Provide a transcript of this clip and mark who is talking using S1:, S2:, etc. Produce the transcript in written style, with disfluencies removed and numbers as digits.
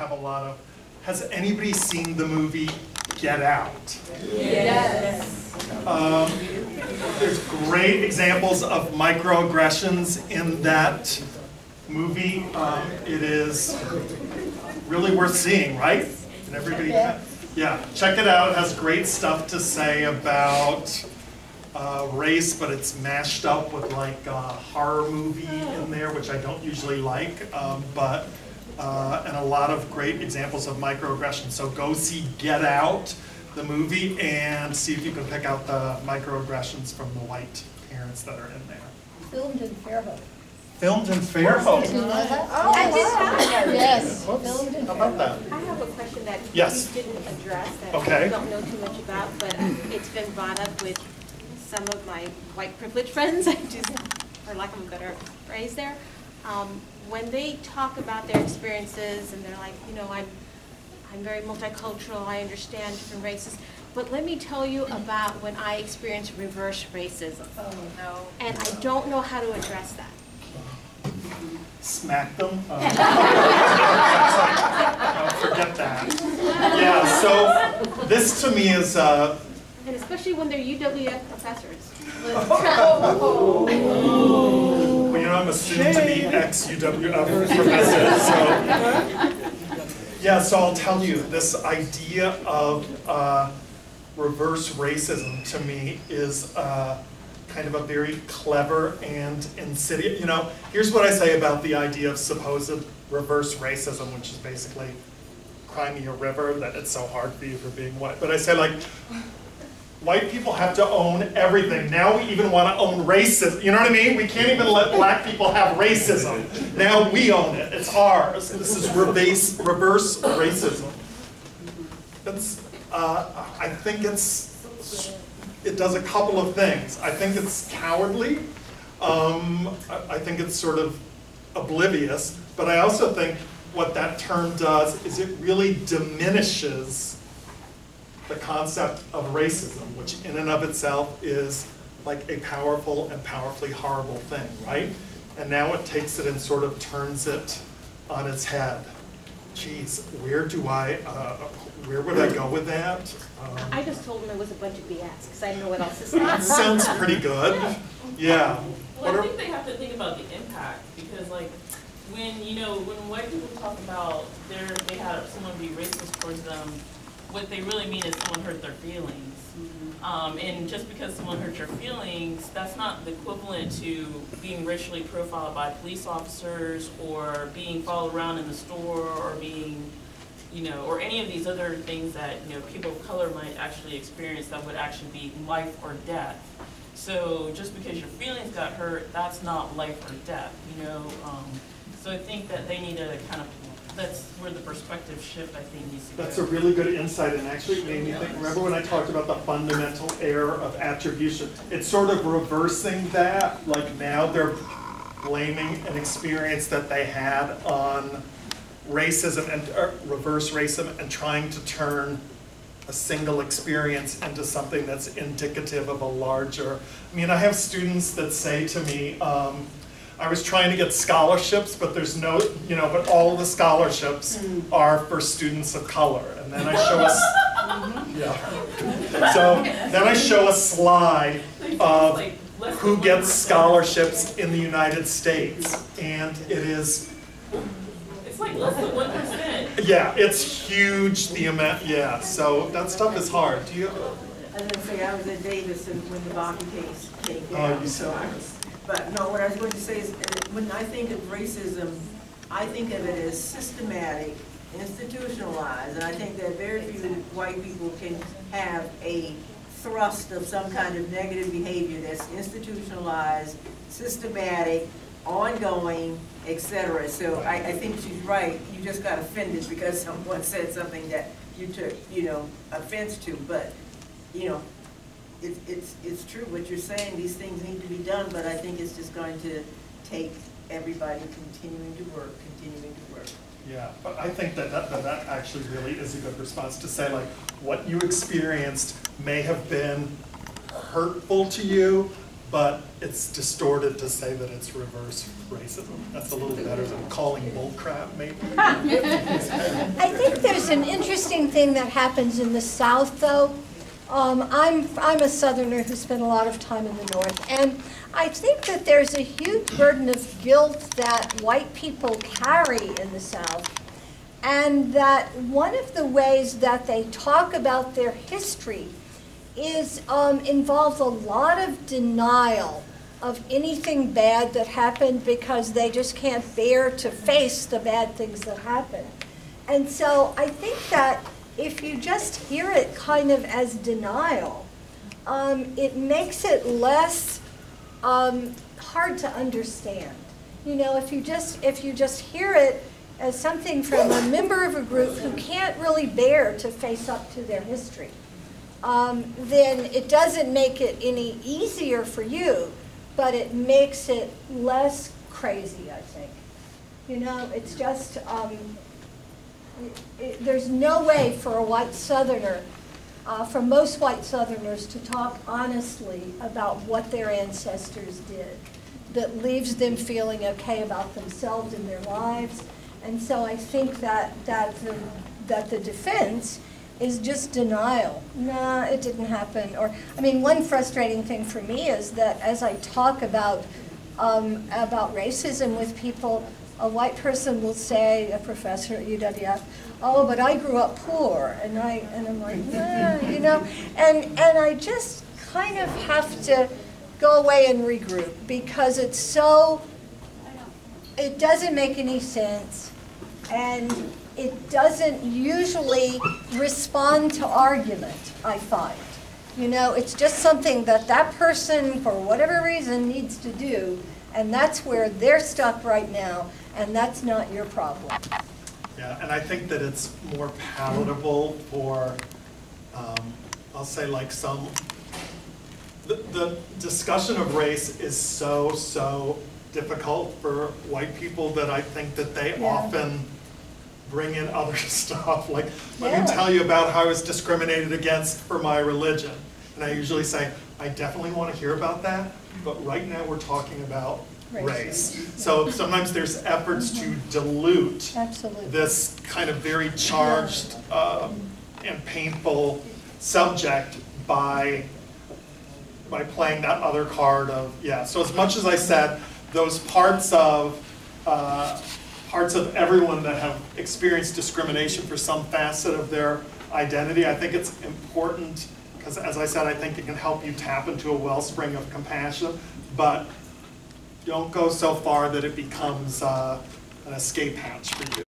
S1: have a lot of, has anybody seen the movie Get Out?
S2: Yes.
S1: There's great examples of microaggressions in that movie. It is really worth seeing, right? And everybody, yeah, check it out. It has great stuff to say about race, but it's mashed up with like a horror movie in there, which I don't usually like, and a lot of great examples of microaggression. So go see Get Out, the movie, and see if you can pick out the microaggressions from the white parents that are in there.
S2: Filmed in Fairhope.
S1: Filmed in Fairhope.
S2: Yes.
S1: Filmed in Fairhope. How about that?
S3: I have a question that
S1: Yes.
S3: you didn't address that
S1: Okay.
S3: I don't know too much about, but it's been brought up with some of my white privileged friends, for lack of a better phrase there. When they talk about their experiences and they're like, you know, I'm very multicultural, I understand different races, but let me tell you about when I experienced reverse racism.
S2: Oh, no.
S3: And I don't know how to address that.
S1: Smack them? Forget that. Yeah, so this to me is...
S3: And especially when they're UWF professors.
S1: Well, you know, I'm a soon to be ex-UWF professor, so... Yeah, so I'll tell you, this idea of reverse racism to me is kind of a very clever and insidious, you know, here's what I say about the idea of supposed reverse racism, which is basically cry me a river that it's so hard for you for being white. But I say, like, white people have to own everything. Now we even want to own racism. You know what I mean? We can't even let black people have racism. Now we own it. It's ours. This is reverse racism. It's, I think it does a couple of things. I think it's cowardly. I think it's sort of oblivious. But I also think what that term does is it really diminishes the concept of racism, which in and of itself is like a powerful and powerfully horrible thing, right? And now it takes it and sort of turns it on its head. Geez, where would I go with that?
S3: I just told them it was a bunch of BS because I didn't know what else to say.
S1: That sounds pretty good. Yeah.
S4: Well, I think they have to think about the impact because, like, when white people talk about they have someone be racist towards them, what they really mean is someone hurt their feelings. And just because someone hurt your feelings, that's not the equivalent to being racially profiled by police officers or being followed around in the store or being, or any of these other things that, people of color might actually experience that would actually be life or death. So just because your feelings got hurt, that's not life or death, So I think that they need to kind of, that's where the perspective shift, I think, needs to go.
S1: That's a really good insight, and actually it made me think, remember when I talked about the fundamental error of attribution? It's sort of reversing that, like now they're blaming an experience that they had on racism and reverse racism and trying to turn a single experience into something that's indicative of a larger, I mean, I have students that say to me, I was trying to get scholarships, but there's no, but all the scholarships are for students of color. And then I show so then I show a slide of who gets scholarships in the United States. And it is...
S4: It's like less than 1%.
S1: Yeah, it's huge, the amount, yeah. So that stuff is hard. Do you...
S5: I was going to say, I was at Davidson when the Bakke case came down.
S1: Oh, you saw it.
S5: But no, what I was going to say is, when I think of racism, I think of it as systematic, institutionalized, and I think that very few white people can have a thrust of some kind of negative behavior that's institutionalized, systematic, ongoing, etc. So I think she's right. You just got offended because someone said something that you took, offense to. But, it's true what you're saying. These things need to be done, but I think it's just going to take everybody continuing to work.
S1: Yeah, but I think that actually really is a good response to say, like, what you experienced may have been hurtful to you, but it's distorted to say that it's reverse racism. That's a little better than calling bullcrap, maybe.
S2: I think there's an interesting thing that happens in the South, though. I'm a Southerner who spent a lot of time in the North, and I think that there's a huge burden of guilt that white people carry in the South, and that one of the ways that they talk about their history is involves a lot of denial of anything bad that happened because they just can't bear to face the bad things that happened. And so I think that if you just hear it kind of as denial, it makes it less hard to understand. You know, if you just hear it as something from a member of a group who can't really bear to face up to their history, then it doesn't make it any easier for you, but it makes it less crazy, I think. You know, it's just, there's no way for a white Southerner, for most white Southerners to talk honestly about what their ancestors did that leaves them feeling okay about themselves and their lives. And so I think that the defense is just denial. Nah, it didn't happen. Or, I mean, one frustrating thing for me is that as I talk about racism with people, a white person will say, a professor at UWF, oh, but I grew up poor, and I'm like, you know, and I just kind of have to go away and regroup because it doesn't make any sense, and it doesn't usually respond to argument, I find. You know, it's just something that that person, for whatever reason, needs to do, and that's where they're stuck right now, and that's not your problem.
S1: Yeah, and I think that it's more palatable for, I'll say like the discussion of race is so difficult for white people that I think that they often bring in other stuff, like, let me tell you about how I was discriminated against for my religion. And I usually say, I definitely want to hear about that, but right now we're talking about race. So sometimes there's efforts to dilute this kind of very charged and painful subject by playing that other card of, so as much as I said, those parts of everyone that have experienced discrimination for some facet of their identity, I think it's important, because as I said, I think it can help you tap into a wellspring of compassion, but don't go so far that it becomes an escape hatch for you.